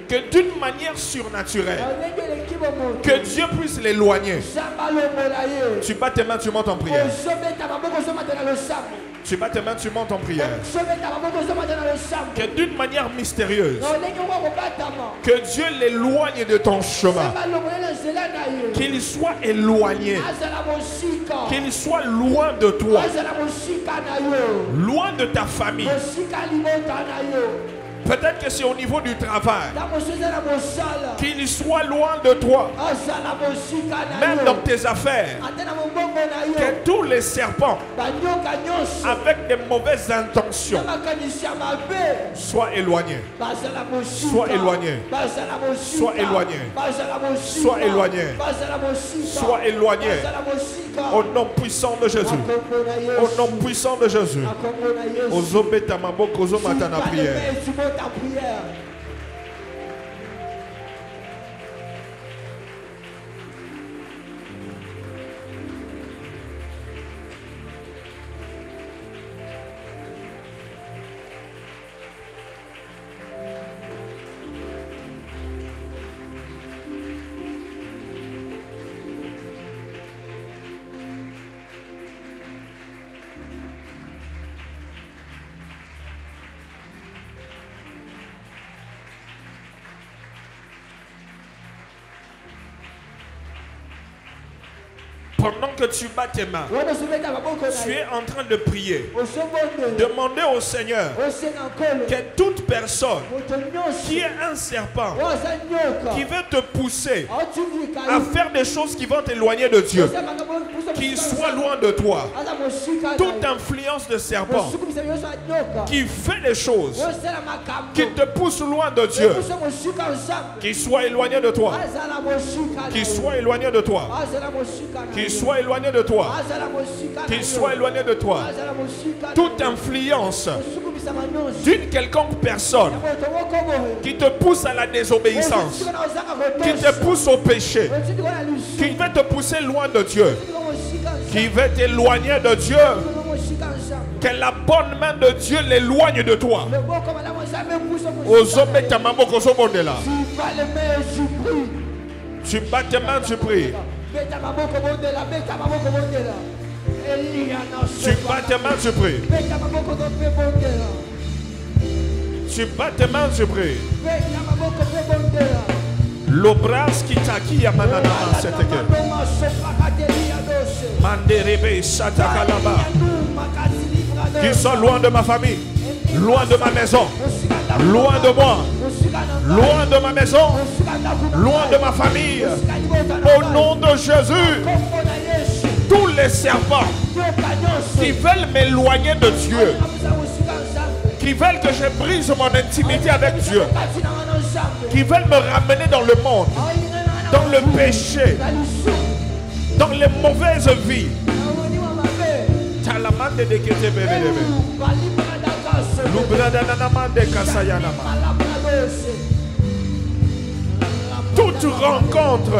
que d'une manière surnaturelle, que Dieu puisse l'éloigner. Tu bats tes mains, tu montes en prière. Tu bats tes mains, tu montes en prière. Que d'une manière mystérieuse, que Dieu l'éloigne de ton chemin. Qu'il soit éloigné. Qu'il soit loin de toi. Loin de ta famille. Peut-être que c'est au niveau du travail. Qu'il soit loin de toi. Même dans tes affaires. Que tous les serpents avec des mauvaises intentions soient éloignés. Soient éloignés. Soient éloignés. Soient éloignés. Soient éloignés. Au nom puissant de Jésus. Au nom puissant de Jésus. Matana prière. Pendant que tu bats tes mains, tu es en train de prier. Demandez au Seigneur que toute personne qui est un serpent, qui veut te pousser à faire des choses qui vont t'éloigner de Dieu, qu'il soit loin de toi. Toute influence de serpent qui fait des choses qui te poussent loin de Dieu, qu'il soit éloigné de toi. Qu'il soit éloigné de toi. Qu'il soit éloigné de toi. Qu'il soit éloigné de toi. Toute influence d'une quelconque personne qui te pousse à la désobéissance, qui te pousse au péché, qui veut te pousser loin de Dieu, qui veut t'éloigner de Dieu, que la bonne main de Dieu l'éloigne de toi. Tu bats tes mains, tu pries. Tu bats tes mains, tu pries. Tu bats tes mains, tu pries. L'obras qui t'acquit à manana, c'est que Manderebe Satakalaba, qui sont loin de ma famille, loin de ma maison, loin de moi, loin de ma maison, loin de ma famille. Au nom de Jésus, tous les serpents qui veulent m'éloigner de Dieu, qui veulent que je brise mon intimité avec Dieu, qui veulent me ramener dans le monde, dans le péché, dans les mauvaises vies. Toute rencontre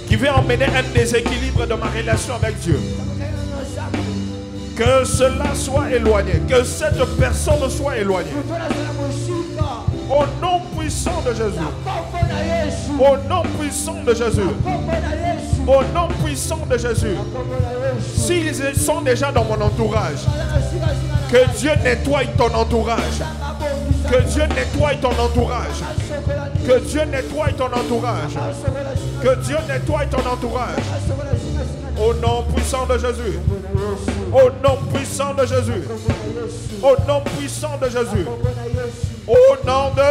qui veut emmener un déséquilibre dans ma relation avec Dieu, que cela soit éloigné, que cette personne soit éloignée. Au nom puissant de Jésus. Au nom puissant de Jésus. Au nom puissant de Jésus. S'ils sont déjà dans mon entourage, que Dieu nettoie ton entourage. Que Dieu nettoie ton entourage. Que Dieu nettoie ton entourage. Que Dieu nettoie ton entourage. Au nom puissant de Jésus. Au nom puissant de Jésus. Au nom puissant de Jésus. Au nom de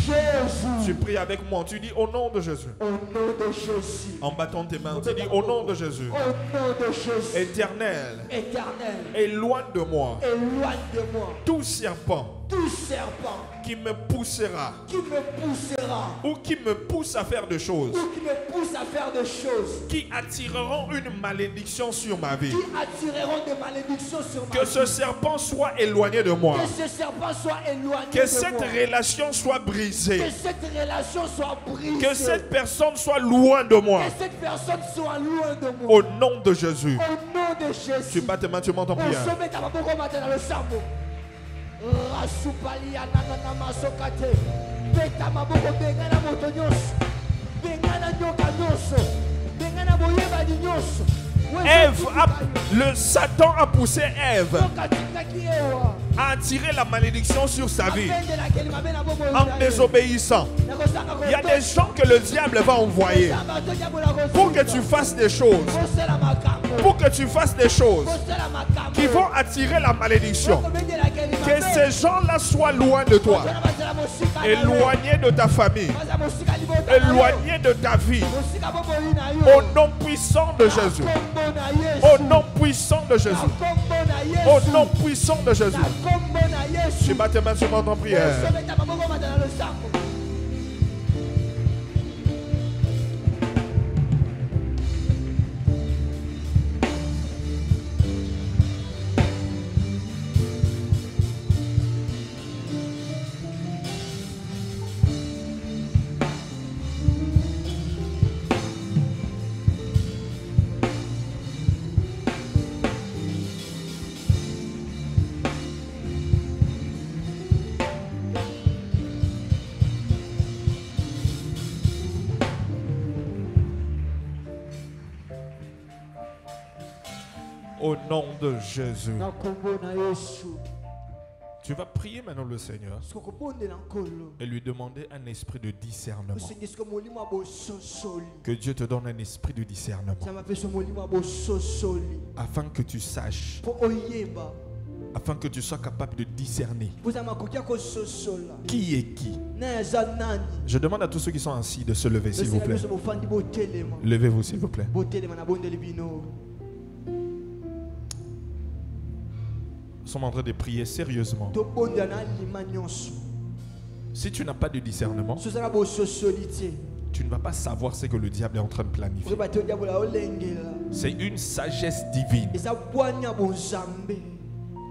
Jésus. Tu pries avec moi. Tu dis au nom de Jésus. Au nom de Jésus. En battant tes mains, tu dis au nom de Jésus. Au nom de Jésus. Éternel. Éternel. Éloigne de moi. Éloigne de moi. Tout serpent. Tout serpent. Qui me poussera. Qui me poussera. Ou qui me pousse à faire des choses. Ou qui me pousse à faire des choses. Qui attireront une malédiction sur ma vie. Qui attireront des malédictions sur ma vie. Que ce serpent soit éloigné de moi. Que ce serpent soit éloigné que de cette moi. relation soit brisée. Que cette relation soit brisée. Que cette personne soit loin de moi. Que cette personne soit loin de moi. Au nom de Jésus. Au nom de Jésus. Tu bats tes mains, tu montes en prière. Ève, le Satan a poussé Ève à attirer la malédiction sur sa vie en désobéissant. Il y a des gens que le diable va envoyer pour que tu fasses des choses, pour que tu fasses des choses qui vont attirer la malédiction. Que ces gens-là soient loin de toi, éloignés de ta famille, éloignés de ta vie. Au nom puissant de Jésus. Au nom puissant de Jésus. Au nom puissant de Jésus. Tu bats tes mains sur mon prière. Au nom de Jésus. Tu vas prier maintenant le Seigneur et lui demander un esprit de discernement. Que Dieu te donne un esprit de discernement. Afin que tu saches, afin que tu sois capable de discerner qui est qui. Je demande à tous ceux qui sont assis de se lever, s'il vous plaît. Levez-vous, s'il vous plaît. Nous sommes en train de prier sérieusement. Si tu n'as pas de discernement, tu ne vas pas savoir ce que le diable est en train de planifier. C'est une sagesse divine.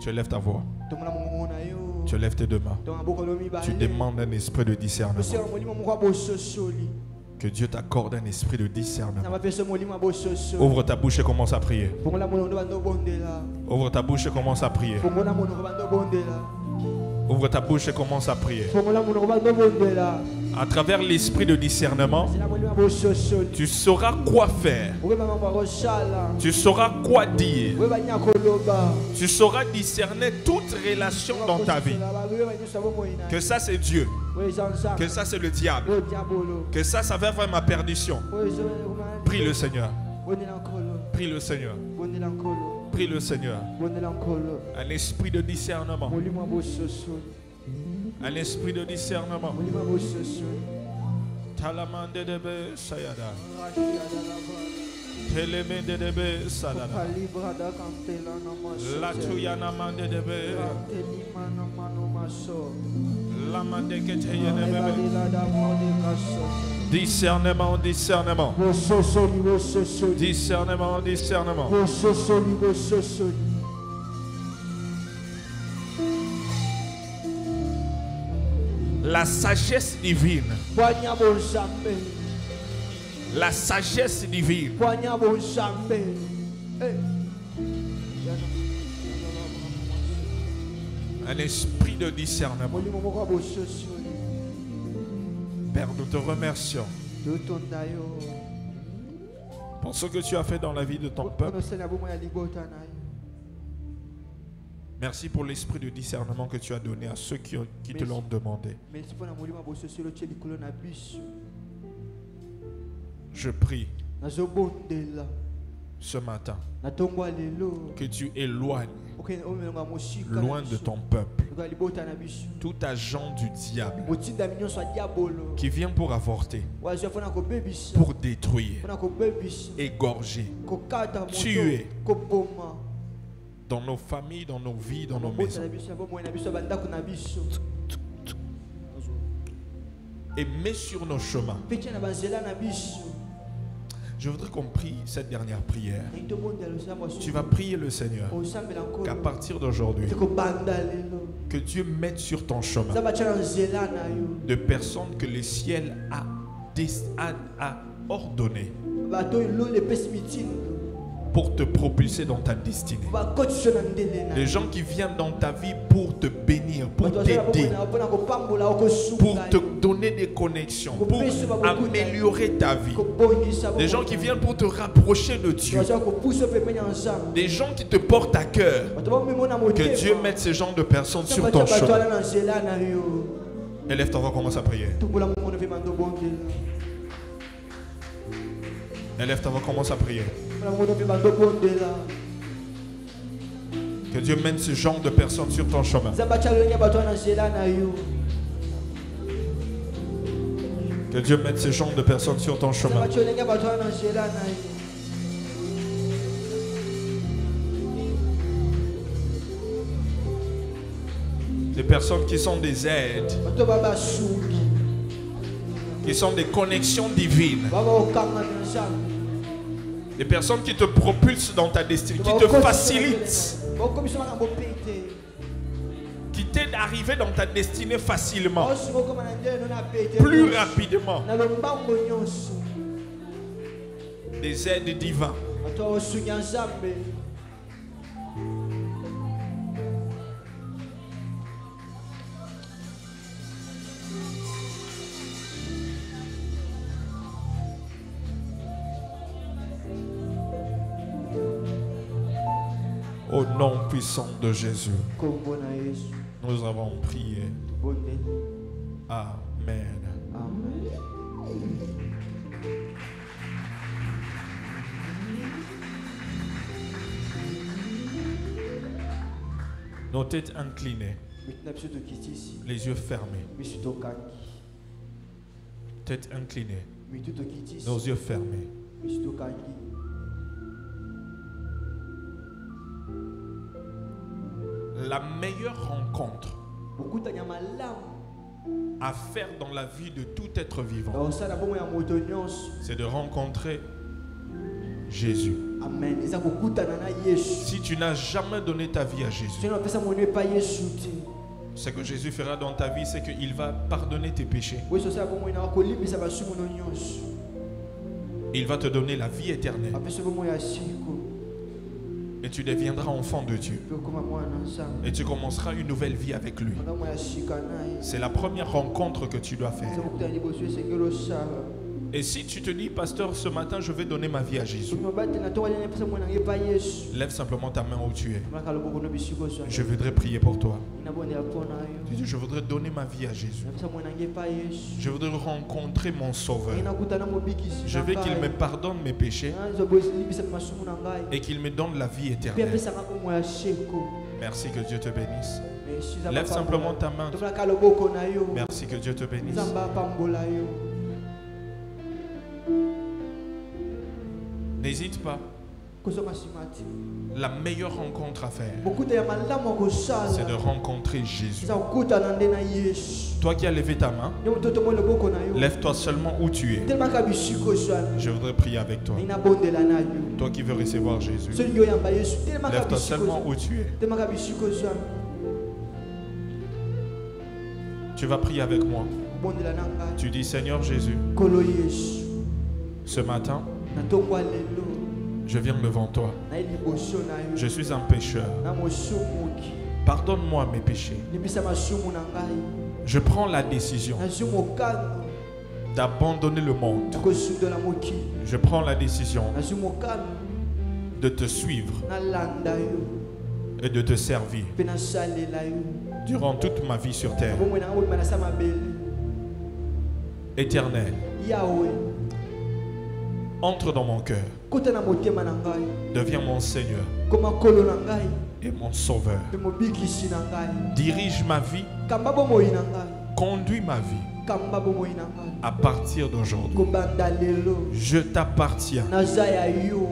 Tu élèves ta voix. Tu lèves tes deux mains. Tu demandes un esprit de discernement. Que Dieu t'accorde un esprit de discernement. Ouvre ta bouche et commence à prier. Ouvre ta bouche et commence à prier. Ouvre ta bouche et commence à prier. À travers l'esprit de discernement, tu sauras quoi faire. Tu sauras quoi dire. Tu sauras discerner toute relation dans ta vie. Que ça c'est Dieu. Que ça c'est le diable. Que ça va faire ma perdition. Prie le Seigneur. Prie le Seigneur. Prie le Seigneur. Un esprit de discernement. Un esprit de discernement. Talamande debe sayada. Telemende debe sadada. La tuyana mande debe. La mande keteyene bebe. Discernement, discernement. Discernement, discernement. La sagesse divine. La sagesse divine. Un esprit de discernement. Père, nous te remercions pour ce que tu as fait dans la vie de ton peuple. Merci pour l'esprit de discernement que tu as donné à ceux qui te l'ont demandé. Je prie ce matin que tu éloignes loin de ton peuple tout agent du diable qui vient pour avorter, pour détruire, égorger, tuer dans nos familles, dans nos vies, dans nos maisons. Et mets sur nos chemins. Je voudrais qu'on prie cette dernière prière. Tu vas prier le Seigneur qu'à partir d'aujourd'hui, que Dieu mette sur ton chemin de personnes que le ciel a ordonnées pour te propulser dans ta destinée. Des gens qui viennent dans ta vie pour te bénir, pour t'aider, pour te donner des connexions, pour améliorer ta vie. Des gens qui viennent pour te rapprocher de Dieu. Des gens qui te portent à cœur. Que Dieu mette ces genres de personnes sur ton chemin. Élève ta voix, commence à prier. Élève ta voix, commence à prier. Que Dieu mène ce genre de personnes sur ton chemin. Que Dieu mette ce genre de personnes sur ton chemin. Des personnes qui sont des aides, qui sont des connexions divines. Des personnes qui te propulsent dans ta destinée, qui te facilitent, qui t'aident à arriver dans ta destinée facilement, plus rapidement. Des aides divines. Au nom puissant de Jésus. Nous avons prié. Tobondeli. Amen. Amen. Nos têtes inclinées, Maintenant, biso tokiti ici. les yeux fermés. Biso tokangi. Tête inclinée, Mitu tokiti ici. nos yeux fermés. Biso tokangi. La meilleure rencontre Bokutanya malamu. à faire dans la vie de tout être vivant, Baosala bongo ya moto nyonso. c'est de rencontrer Jésus. Amen. Eza kokutana na Yesu. Si tu n'as jamais donné ta vie à Tu Jésus, n'as pas ça mon pas Yesu te. ce que Jésus fera dans ta vie, c'est qu'il va pardonner tes péchés. Oui, so ça bongo ina kolimbisa basumu no nyonso. Il va te donner la vie éternelle Apeso bongo ya siko. et tu deviendras enfant de Dieu. Pe koma mwana nzambe. Et tu commenceras une nouvelle vie avec lui. Makambo ya sika naye. C'est la première rencontre que tu dois Eza faire. kokutana liboso esengeli osala. Et si tu te dis, pasteur, ce matin, je vais donner ma vie à Jésus, Soki mobali te na toka nyanya pesa mwana nge pa Yesu. lève simplement ta main où tu es. Maka loboko no bisiko so. Je voudrais prier pour toi. Ina bonde ya pona Tu yo. dis, je voudrais donner ma vie à Jésus. Na pesa mwana nge pa Yesu. Je voudrais rencontrer mon Sauveur. Ina kutana mobikisi. Je veux qu'il me pardonne mes péchés Zo bosi libisa masumu na ngai. et qu'il me donne la vie Pe éternelle. pesa ngako moya seko. Merci, que Dieu te bénisse. Merci. Lève simplement ta main. Tobaka loboko na yo. Merci, que Dieu te bénisse. Nzamba pambola yo. N'hésite pas. Kozonga simati. La meilleure rencontre à faire, Bokuta ya malamu kosala. c'est de rencontrer Jésus. Eza kokutana nde na Yesu. Toi qui as levé ta main, Yo mtoto mo loboko na yo. lève-toi seulement où tu es. Tellement ka bisiko so. Je voudrais prier avec toi. Ina bondela na yo. Toi qui veux recevoir Jésus, Celui yo yamba Yesu. Tellement ka lève-toi bisiko seulement so. où tu es. Tellement ka bisiko so. Tu vas prier avec moi. Bondela na ngai. Tu dis, Seigneur Jésus, Kolo Yesu. ce matin, Na tongwa lelo. je viens devant toi. Na liboso na yo. Je suis un pécheur. Na mosumuki. Pardonne-moi mes péchés. Libisa masumu na ngai. Je prends la décision Na zumokano. d'abandonner le monde. Kosudola moki. Je prends la décision Na zumokano. de te suivre Na landa yo. et de te servir Pe na salela yo. durant toute ma vie sur terre. Bongo na ngoli manasa mabele. Éternel, Yahweh. entre dans mon cœur. Kota na motema na ngai. Deviens mon Seigneur Koma kolo na ngai. et mon Sauveur. Pe mobikisi na ngai. Dirige ma vie, Kamba bomoi na ngai. conduis ma vie Kamba bomoi na ngai. à partir d'aujourd'hui. Kobanda lelo. Je t'appartiens. Naza ya yo.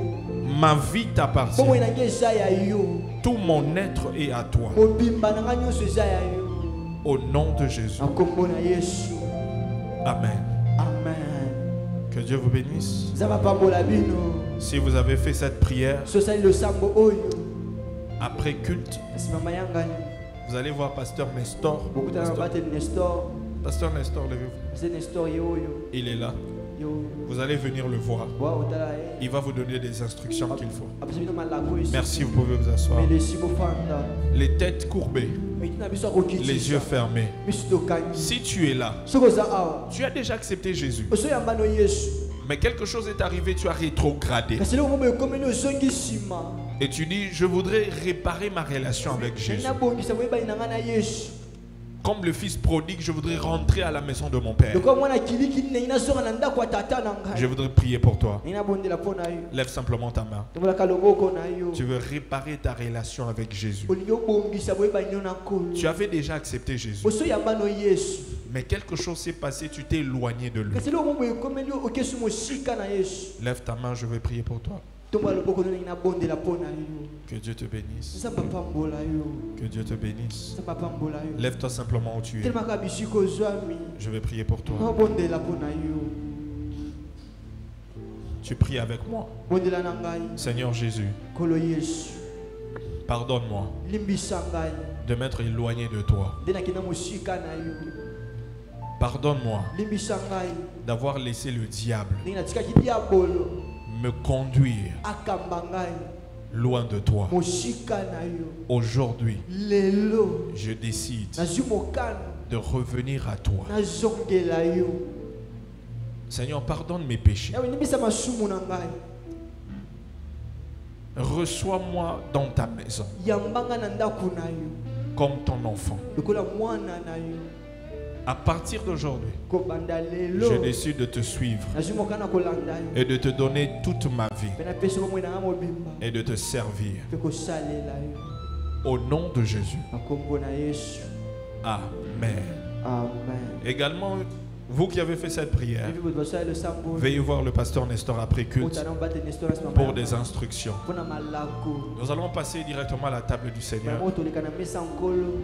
Ma vie t'appartient. Bomoi na ngai eza ya yo. Tout mon être est à toi. Mobimba na ngai nyonso eza ya yo. Au nom de Jésus. Na kombo na Yesu. Amen. Amen. Que Dieu vous bénisse. Nzamba pambola bino. Si vous avez fait cette prière Sosali losambo oyo. après culte, Kasi mama yangani. vous allez voir Pasteur Nestor. Bokutana na bateli Nestor. Pasteur Nestor, levez-vous. C'est Nestor ye oyo. Il est là. Yo. Vous allez venir le voir. Wa otala ye. Il va vous donner des instructions qu'il faut. Apesa bino malako esi. Merci, vous pouvez vous asseoir. Mais lesi bofanda. Les têtes courbées, Mitina biso akokitisa. les yeux fermés. Biso tokangi. Si tu es là, Soki oza awa. tu as déjà accepté Jésus, Ozoyamba no Yesu. mais quelque chose est arrivé, tu as rétrogradé. Kasi lelo momo ekomeli ozongi nsima. Et tu dis, je voudrais réparer ma relation avec Jésus. Nabongisa boyebani na ngai na Yesu. Comme le fils prodigue, je voudrais rentrer à la maison de mon père. Lokola mwana kiliki nini nazonga na ndako ya tata na Je ngai. voudrais prier pour toi. Ninabondela mpo na yo. Lève simplement ta main. Tombolaka loboko na yo. Tu veux réparer ta relation avec Jésus. Olingi obongisa boyebani no na nkolo. Tu avais déjà accepté Jésus, Ozoyamba no Yesu. mais quelque chose s'est passé, tu t'es éloigné de lui. Kasi lelo momo ekomeli okesu mosika na Yesu. Lève ta main, je vais prier pour toi. Tombola loboko no ninabondela mpo na yo. Que Dieu te bénisse. Nzamba pambola yo. Que Dieu te bénisse. Nzamba pambola yo. Lève-toi simplement où tu es. Telemaka bisika ozwami. Je vais prier pour toi. Nabondela mpo na yo. Tu pries avec moi. Bondela na ngai. Seigneur Jésus, Kolo Yesu. pardonne-moi Limbisa ngai. de m'être éloigné de toi. Nde nakenda mosika na yo. Pardonne-moi Limbisa ngai. d'avoir laissé le diable Ndenge natikaki diabolo. me conduire Akamba ngai. loin de toi. Mosika na yo. Aujourd'hui, Lelo. je décide Nazwi mokano. de revenir à toi. Nazongela yo. Seigneur, pardonne mes péchés. Yawe limbisa masumu na ngai. Reçois-moi dans ta maison Yambanga na ndako na yo. comme ton enfant. lokola mwana na yo À partir d'aujourd'hui, kobanda je lelo décide de te suivre nazwi mokana kolanda yo et de te donner toute ma vie mpe napesi bomoi nanga mobimba et de te servir. mpe kosalela yo Au nom de Jésus. na kombo na Yesu. Amen. Amen. Également, vous qui avez fait cette prière, Hivi boto basalela sambo veuillez voir le pasteur Nestor après culte otana mbate Nestor na pour des instructions. mpona malako Nous allons passer directement à la table du Seigneur. bango toleka na mesa nkolo